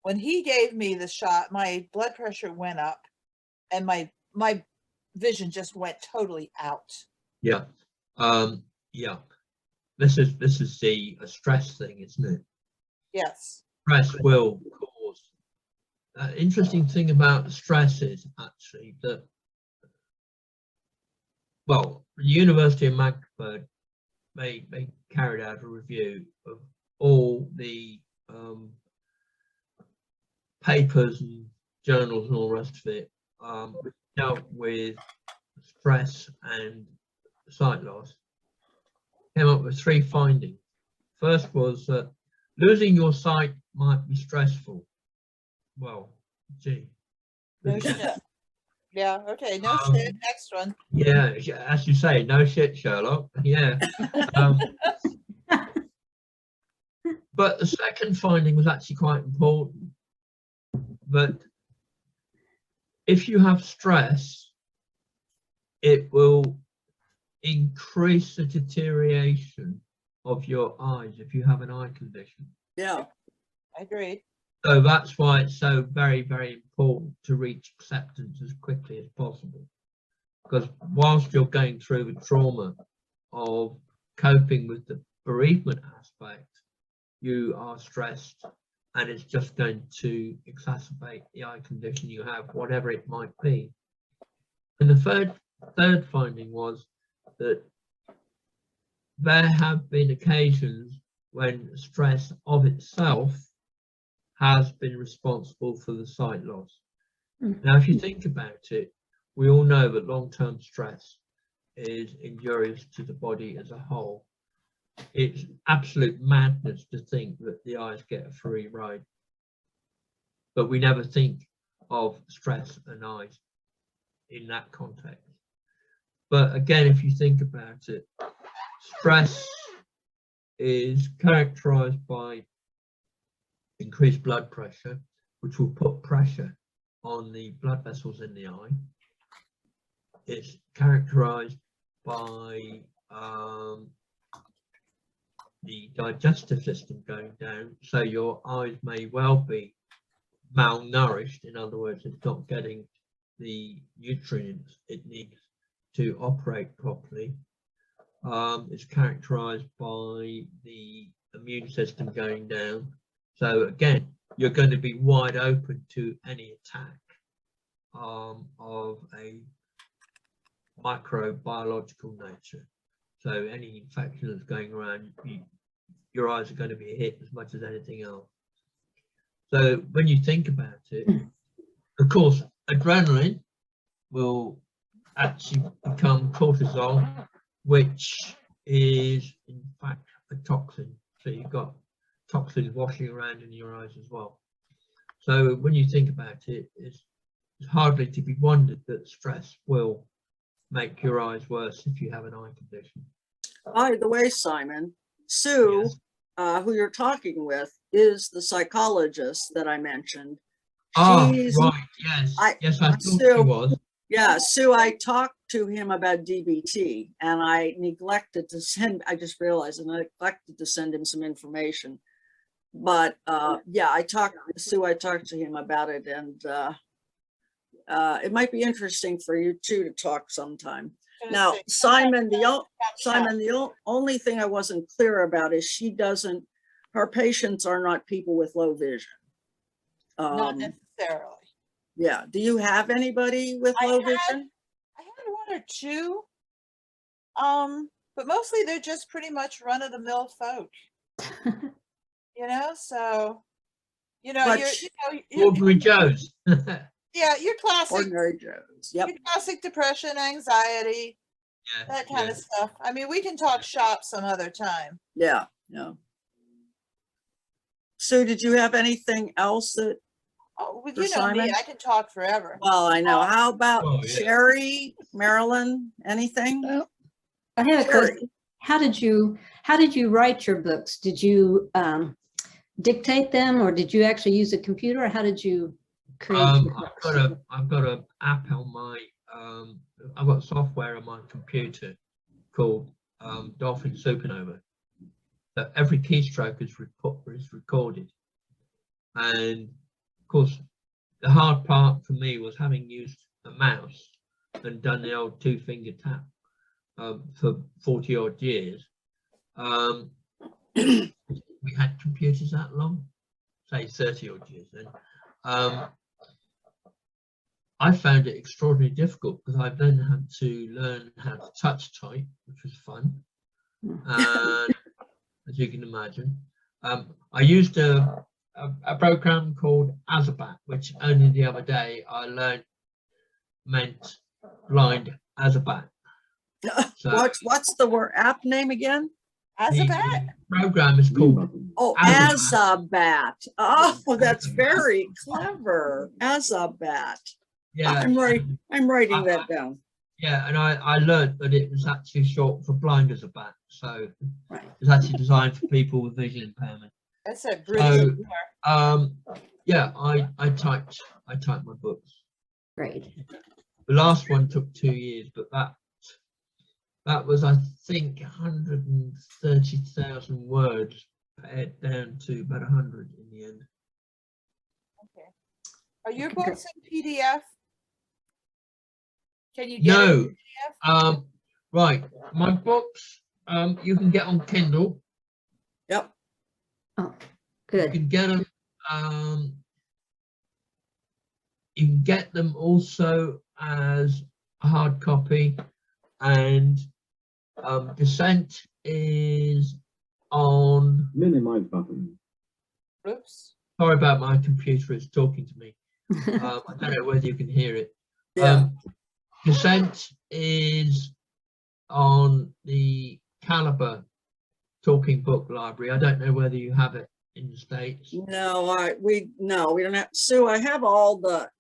when he gave me the shot, my blood pressure went up and my vision just went totally out. Yeah. Yeah. This is a stress thing, isn't it? Yes. Stress will cause. Interesting thing about stress is actually that, well, the University of Magdeburg, they carried out a review of all the papers and journals and all the rest of it, which dealt with stress and sight loss. Came up with 3 findings. First was that losing your sight might be stressful. Well, gee. No shit. Yeah, okay, no shit. Next one. Yeah, as you say, no shit, Sherlock. Yeah. But the second finding was actually quite important. But if you have stress, it will increase the deterioration of your eyes if you have an eye condition. Yeah. I agree. So that's why it's so very, very important to reach acceptance as quickly as possible. Because whilst you're going through the trauma of coping with the bereavement aspect, you are stressed and it's just going to exacerbate the eye condition you have, whatever it might be. And the third finding was that there have been occasions when stress of itself has been responsible for the sight loss. Now, if you think about it, we all know that long-term stress is injurious to the body as a whole. It's absolute madness to think that the eyes get a free ride. But we never think of stress and eyes in that context. But again, if you think about it, stress is characterized by increased blood pressure, which will put pressure on the blood vessels in the eye. It's characterized by the digestive system going down, so your eyes may well be malnourished. In other words, it's not getting the nutrients it needs to operate properly. It's characterized by the immune system going down. So again, you're going to be wide open to any attack of a microbiological nature. So any infection that's going around, your eyes are going to be hit as much as anything else. So when you think about it, of course, adrenaline will actually become cortisol, which is in fact a toxin. So you've got toxins washing around in your eyes as well. So when you think about it, it's hardly to be wondered that stress will make your eyes worse if you have an eye condition. By the way, Simon, Sue, Yes. who you're talking with, is the psychologist that I mentioned. Ah, She's, right, yes. Yes, I thought she Sue, was. yeah, Sue, I talked to him about DBT and I neglected to send, I just realized I neglected to send him some information. But yeah, I talked to him about it, and it might be interesting for you two to talk sometime. Now, Simon, the only thing I wasn't clear about is her patients are not people with low vision. Not necessarily. Yeah. Do you have anybody with low vision? I had one or two, but mostly they're just pretty much run-of-the-mill folk. So But you're Ordinary Joes. yeah, your classic ordinary Joes. Yep. your classic depression, anxiety, that kind of stuff. I mean, we can talk shop some other time. Yeah. Yeah. Sue, did you have anything else that? Oh, well, For you know me, Simon? I can talk forever. Well, I know. How about Oh, yeah. Sherry, Marilyn? Anything? Well, I had a Sherry. question. How did you write your books? Did you dictate them, or did you actually use a computer, or how did you create your books? I've got an app on my I've got software on my computer called Dolphin Supernova. So every keystroke is recorded, and of course the hard part for me was having used a mouse and done the old two-finger tap for 40 odd years. We had computers that long, say 30 odd years then. I found it extraordinarily difficult because I then had to learn how to touch type, which was fun. And as you can imagine, I used a program called Azabat, which only the other day I learned meant blind Azabat. So What's the app name again? Azabat? the program is called Oh, Azabat. Azabat. Oh, that's very clever. Azabat. Yeah, I'm writing that down. yeah, and I learned that it was actually short for blind as a bat, so Right. it's actually designed for people with vision impairment. That's a British. Yeah, I typed my books. Great. The last one took 2 years, but that was, I think, 130,000 words, pared down to about 100 in the end. Okay. Are your books in PDF? Can you get No, it in PDF? right. My books, you can get on Kindle. Yep. Oh, You good. can get them. You can get them also as a hard copy, and Descent is on. Minimize button. Oops. Sorry about my computer; it's talking to me. I don't know whether you can hear it. Yeah. Descent is on the Caliber Talking Book Library. I don't know whether you have it in the States. No, we don't have. Sue, I have all the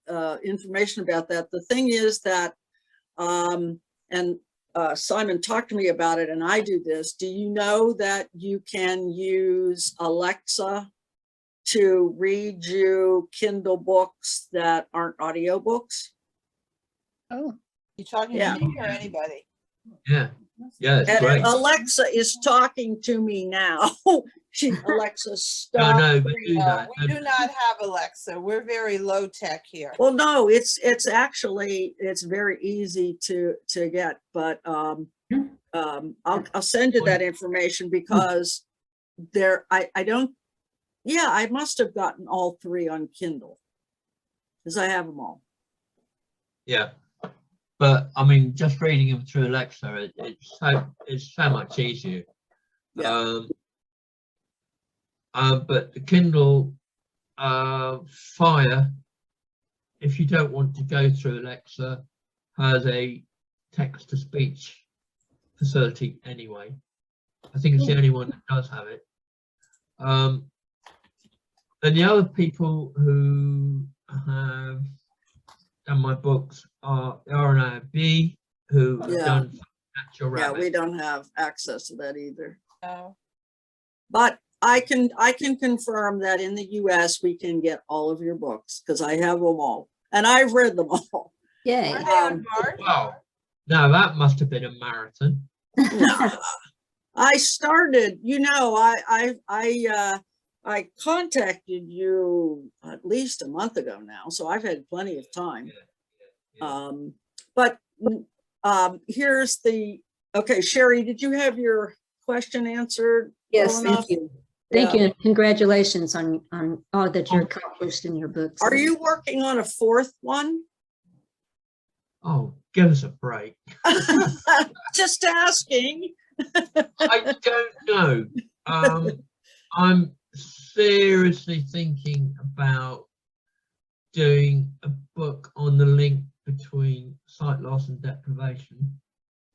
information about that. The thing is that, Simon talked to me about it, and I do this. Do you know that you can use Alexa to read you Kindle books that aren't audiobooks? Oh, You talking Yeah. to me or anybody? Yeah. Yeah, it's And great. Alexa is talking to me now. Alexa, No, stop. no, but do No, that. we do not have Alexa. We're very low tech here. Well, no, it's actually, it's very easy to get, but I'll send you that information because I don't, yeah, I must have gotten all three on Kindle because I have them all. Yeah, but I mean, just reading them through Alexa, it's so much easier. Yeah. But the Kindle Fire, if you don't want to go through Alexa, has a text-to-speech facility anyway. I think it's the only one that does have it. And the other people who have done my books are RNIB, who have Yeah. done Natural Yeah, Rabbit. we don't have access to that either. No. But I can confirm that in the US, we can get all of your books because I have them all and I've read them all. Yay. Are they on Bard? Wow. Now that must have been a marathon. No. I started, I contacted you at least a month ago now, so I've had plenty of time. Yeah. But here's okay, Sherry, did you have your question answered? Yes, well thank enough? you. Thank Yeah. you. And congratulations on all that you're accomplished in your books. Are you working on a fourth one? Oh, give us a break. Just asking. I don't know. I'm seriously thinking about doing a book on the link between sight loss and deprivation.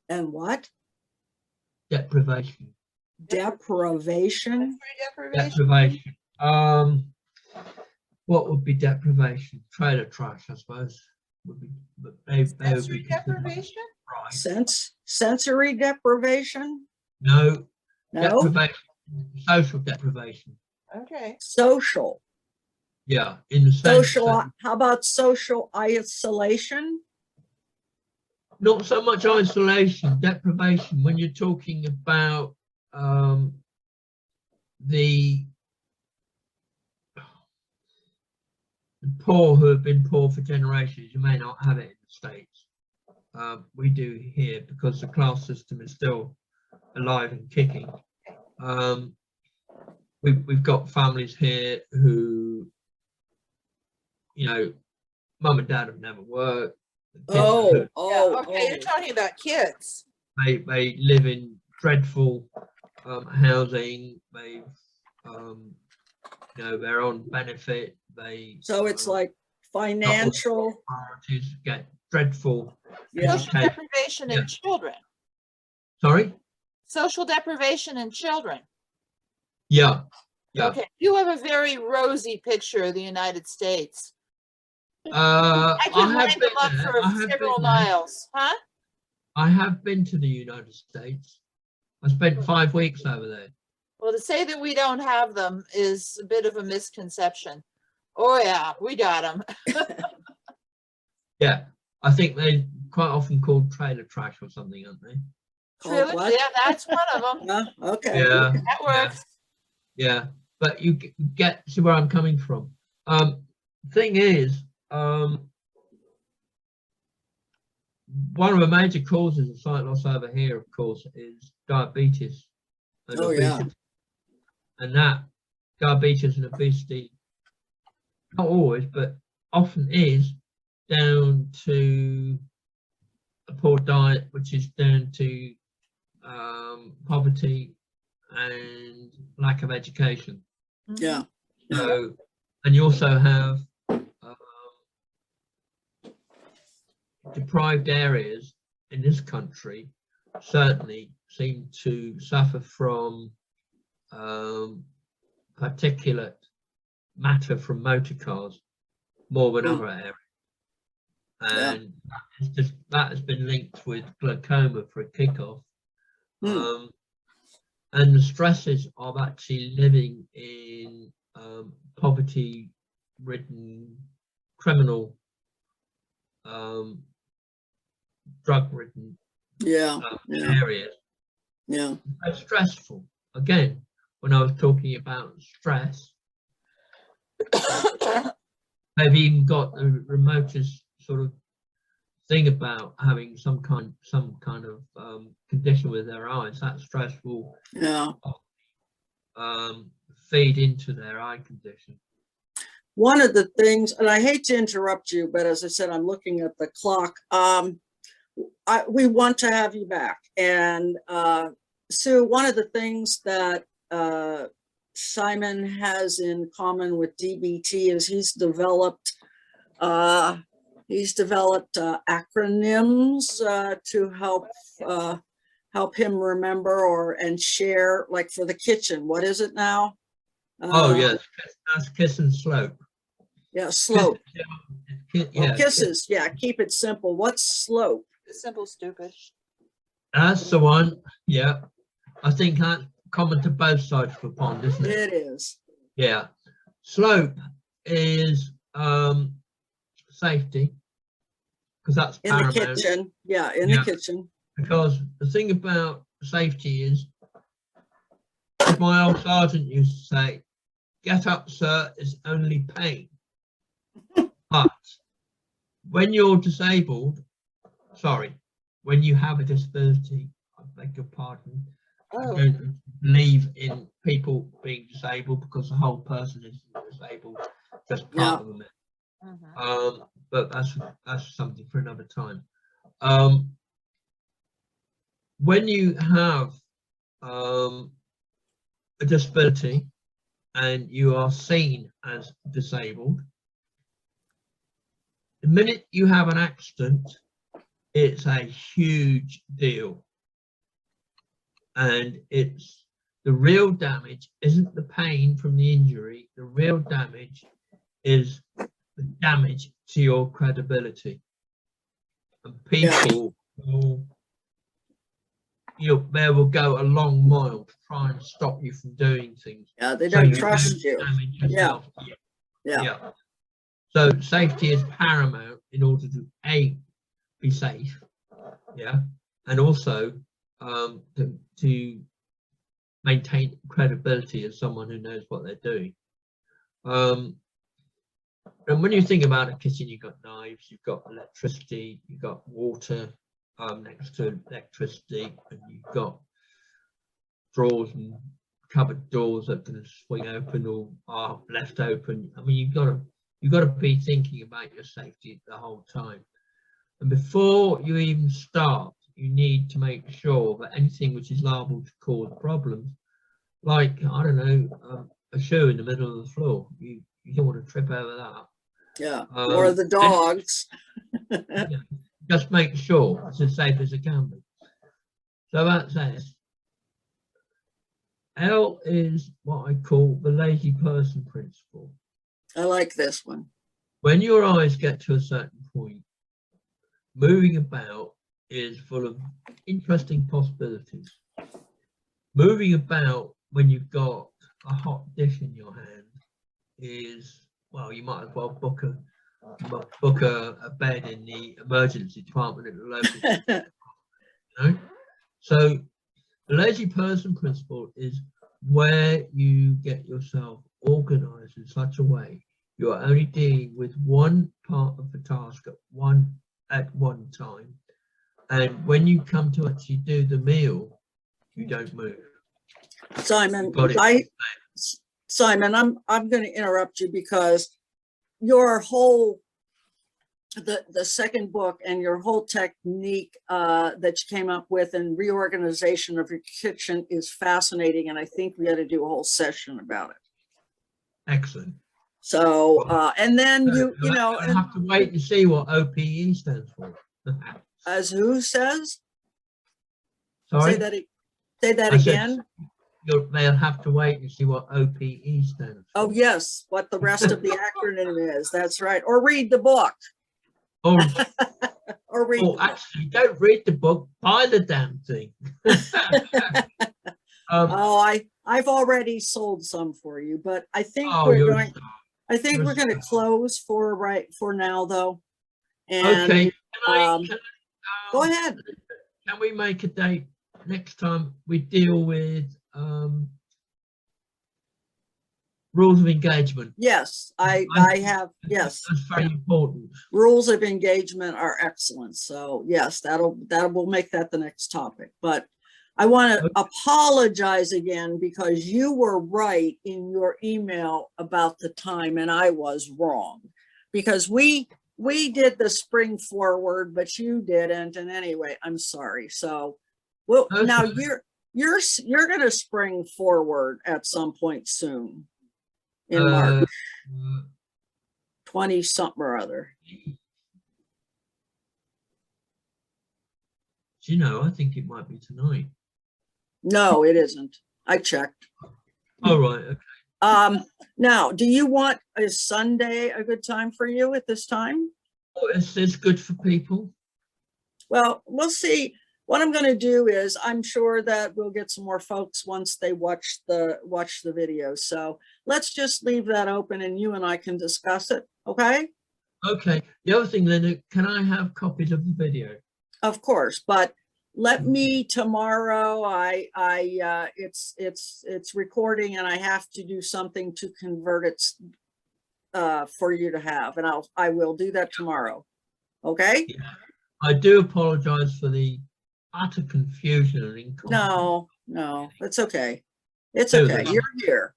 And what? Deprivation. Deprivation? Sensory deprivation? Deprivation. What would be deprivation? Trailer trash, I suppose. Would be, but they would Sensory be considered deprivation? right. Sensory deprivation? No, No, deprivation, social deprivation. Okay. social. Yeah, in the sense Social, that how about social isolation? not so much isolation, deprivation. When you're talking about the poor who have been poor for generations, you may not have it in the States. We do here because the class system is still alive and kicking. We've got families here who, mum and dad have never worked. The kids are Oh, Yeah, okay, you're talking about kids. they live in dreadful housing. They've they're on benefit. so it's like financial, priorities, get dreadful yeah. Social deprivation in Yeah. children. Sorry. Social deprivation in children. Yeah. Okay, you have a very rosy picture of the United States. I I could have line them been up there. for I have several been there. miles, huh? I have been to the United States. I spent 5 weeks over there. Well, to say that we don't have them is a bit of a misconception. Oh yeah, we got them. Yeah, I think they quite often called trailer trash or something, aren't they? Called what? Yeah, that's one of them. Yeah, okay. Yeah, That works. yeah. But you get to where I'm coming from. Thing is, one of the major causes of sight loss over here, of course, is diabetes and Oh, yeah. obesity. And that diabetes and obesity, not always, but often is down to a poor diet, which is down to poverty and lack of education. Yeah. So, and you also have deprived areas in this country certainly seem to suffer from particulate matter from motor cars more than other areas. And that has been linked with glaucoma for a kickoff. And the stresses of actually living in poverty-ridden, criminal, drug-ridden Yeah. areas Yeah. Very stressful. Again, when I was talking about stress, they've even got the remotest sort of thing about having some kind of condition with their eyes. That stress will Yeah. feed into their eye condition. One of the things, and I hate to interrupt you, but as I said, I'm looking at the clock. We want to have you back. And Sue, one of the things that Simon has in common with DBT is he's developed acronyms to help him remember and share, like for the kitchen. What is it now? Oh yes, that's kiss and slope. Yeah, slope. Yeah, Kisses. Yeah, keep it simple. What's slope? Simple, stupid. that's the one. Yeah, I think that's common to both sides of the pond, isn't it? It is. Yeah, slope is safety, because that's In the paramount. kitchen. Yeah, in the kitchen. Because the thing about safety is, as my old sergeant used to say, "Get up, sir, is only pain." But when you're disabled, sorry, when you have a disability, I beg your pardon, I Oh, don't believe in people being disabled because the whole person is disabled, just part of them. mhm. But that's something for another time. When you have a disability and you are seen as disabled, the minute you have an accident, it's a huge deal. And it's the real damage isn't the pain from the injury. The real damage is the damage to your credibility. And people will, they will go a long mile to try and stop you from doing things. Yeah, they So don't you trust you. damage yourself. Yeah. So safety is paramount in order to be safe, and also to maintain credibility as someone who knows what they're doing. And when you think about a kitchen, you've got knives, you've got electricity, you've got water next to electricity, and you've got drawers and cupboard doors that can swing open or are left open. I mean, you've got to be thinking about your safety the whole time. And before you even start, you need to make sure that anything which is liable to cause problems, like, I don't know, a shoe in the middle of the floor, you don't want to trip over that. Yeah. Or the dogs. Just make sure it's as safe as it can be. So that's it. L is what I call the lazy person principle. I like this one. When your eyes get to a certain point, moving about is full of interesting possibilities. Moving about when you've got a hot dish in your hand is, well, you might as well book a bed in the emergency department at the local. So the lazy person principle is where you get yourself organized in such a way you are only dealing with one part of the task at one time, and when you come to actually do the meal, you don't move. Simon, Simon, I'm going to interrupt you because your whole the second book and your whole technique that you came up with and reorganization of your kitchen is fascinating, and I think we got to do a whole session about it. Excellent. So and then you I have to wait and see what OPE stands for. as who says? Sorry? Say that I said, again. they'll have to wait and see what OPE stands for. Oh yes, what the rest of the acronym is. That's right. Or read the book. Or read the book. Actually, don't read the book, buy the damn thing. I've already sold some for you, but I think we're going to close for now though. And okay. go ahead. Can we make a date next time we deal with rules of engagement. Yes, I I- have, yes. That's very important. Rules of engagement are excellent. So yes, we'll make that the next topic. But I want to Okay. apologize again because you were right in your email about the time and I was wrong. Because we did the spring forward, but you didn't. And anyway, I'm sorry. So well, now Okay. you're gonna spring forward at some point soon in March, Uh, 20 something or other. do you know, I think it might be tonight. No, it isn't. I checked. All right. Okay. Now, do you want a Sunday a good time for you at this time? Oh, it's good for people. Well, we'll see. What I'm going to do is I'm sure that we'll get some more folks once they watch the video. So let's just leave that open and you and I can discuss it. Okay? Okay. The other thing then, can I have copies of the video? Of course, but let me tomorrow, it's recording and I have to do something to convert it for you to have, and I will do that tomorrow. Okay? Yeah. I do apologize for the utter confusion and incompetence. No, it's okay. It's Do okay. that. You're here.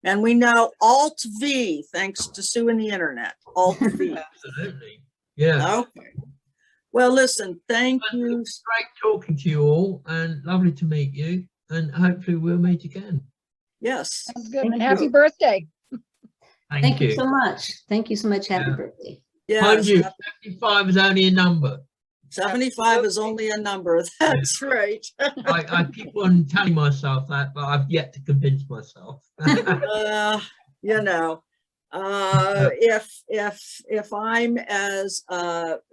And we know Alt V, thanks to Sue and the internet. Alt V. Absolutely. Yeah. Okay. Well, listen, thank But you. it's great talking to you all and lovely to meet you. And hopefully we'll meet again. Yes. Sounds good. Thank And you. happy birthday. Thank you you. so much. Thank you so much. Happy Yeah. birthday. Mind Yes. you, 75 is only a number. 75 is only a number. That's right. I keep on telling myself that, but I've yet to convince myself. You know, if I'm as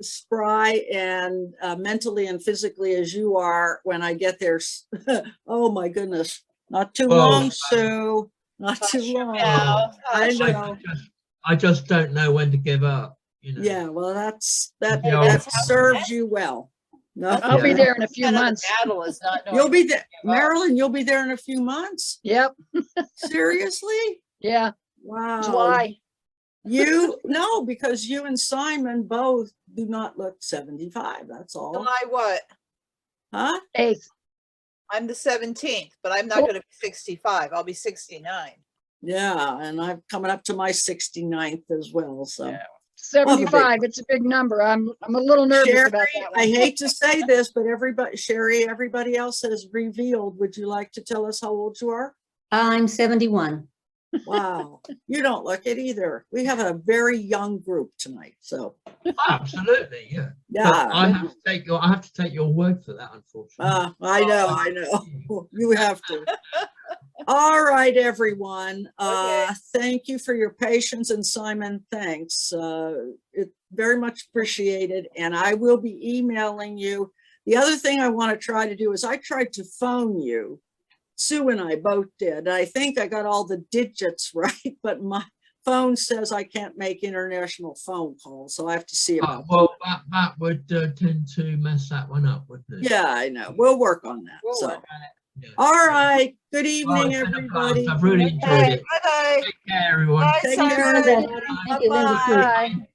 spry and mentally and physically as you are when I get there, oh my goodness, not too Oh, long, Sue, not too Hush your long. mouth, I hush. know. I just don't know when to give up. You know? Yeah, well, that Yeah. serves you well. No, I'll be Yeah. there in a few Kind of the months. battle is not knowing you'll be when to there, give up. Marilyn. You'll be there in a few months. Yep. Seriously? Yeah. Wow. July. No, because you and Simon both do not look 75. That's all. July what? Huh? 8th. I'm the 17th, but I'm not Oh. going to be 65. I'll be 69. Yeah, and I'm coming up to my 69th as well. So Yeah. 75. It's a big number. I'm a little nervous Sherry, about that I one. hate to say this, but everybody else has revealed. Would you like to tell us how old you are? I'm 71. Wow, you don't look it either. We have a very young group tonight. So Absolutely, yeah. But yeah, I have to take your word for that, unfortunately. I know. You have to. All right, everyone. Okay. Thank you for your patience, and Simon, thanks. It very much appreciated, and I will be emailing you. The other thing I want to try to do is I tried to phone you. Sue and I both did. I think I got all the digits right, but my phone says I can't make international phone calls, so I have to see about that. Well, that would tend to mess that one up, wouldn't it? Yeah, I know. We'll work on that. We'll So, work on it. Yeah. all right. Good Well, evening, it's been a blast. everybody. I've really enjoyed Okay, it. bye-bye. Take care, everyone. Bye, Take Simon. care, everybody. Thank you, Linda, too. Bye-bye.